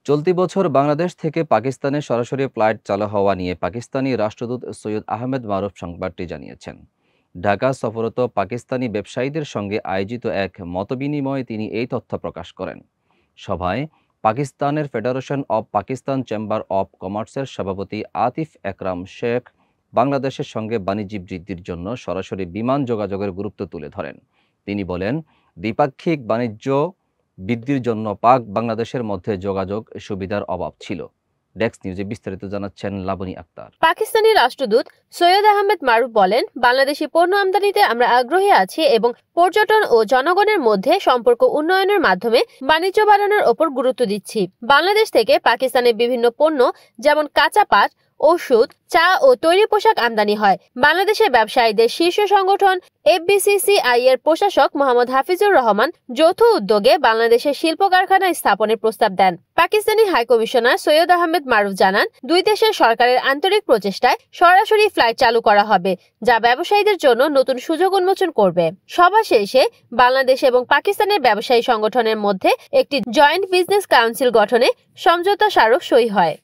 চলতি বছর বাংলাদেশ থেকে পাকিস্তানে সরাসরি ফ্লাইট চালু হওয়া নিয়ে পাকিস্তানি রাষ্ট্রদূত সৈয়দ আহমেদ মারুফ সংবাদটি জানিয়েছেন। ঢাকা সফররত পাকিস্তানি ব্যবসায়ীদের সঙ্গে আয়োজিত এক মতবিনিময়ে তিনি এই তথ্য প্রকাশ করেন। সভায় পাকিস্তানের federation of Pakistan chamber of কমার্সের সভাপতি আতিফ একরাম শেখ বাংলাদেশের সঙ্গে বাণিজ্য বৃদ্ধির জন্য সরাসরি বিমান যোগাযোগের গুরুত্ব তুলে ধরেন। তিনি বলেন, দ্বিপাক্ষিক বাণিজ্য বৃদ্ধির জন্য পাক বাংলাদেশের মধ্যে যোগাযোগ সুবিধার অভাব ছিল। ডেস্ক নিউজে বিস্তারিত জানাচ্ছেন লাবনী আক্তার। পাকিস্তানি রাষ্ট্রদূত সৈয়দ আহমেদ মারুফ বলেন, বাংলাদেশি পণ্য আমদানিতে আমরা আগ্রহী আছি এবং পর্যটন ও জনগণের মধ্যে সম্পর্ক উন্নয়নের মাধ্যমে বাণিজ্য বাড়ানোর ওপর গুরুত্ব দিচ্ছি। বাংলাদেশ থেকে পাকিস্তানের বিভিন্ন পণ্য যেমন কাঁচা পাট, ওষুধ, চা ও তৈরি পোশাক আমদানি হয়। বাংলাদেশের ব্যবসায়ীদের শীর্ষ সংগঠন এফবিসিসিআই এর প্রশাসক মোহাম্মদ হাফিজুর রহমান যৌথ উদ্যোগে বাংলাদেশের শিল্প কারখানা স্থাপনের প্রস্তাব দেন। পাকিস্তানি হাইকমিশনার সৈয়দ আহমেদ মারুফ জানান, দুই দেশের সরকারের আন্তরিক প্রচেষ্টায় সরাসরি ফ্লাইট চালু করা হবে, যা ব্যবসায়ীদের জন্য নতুন সুযোগ উন্মোচন করবে। সভা শেষে বাংলাদেশ এবং পাকিস্তানের ব্যবসায়ী সংগঠনের মধ্যে একটি জয়েন্ট বিজনেস কাউন্সিল গঠনে সমঝোতা স্মারক সই হয়।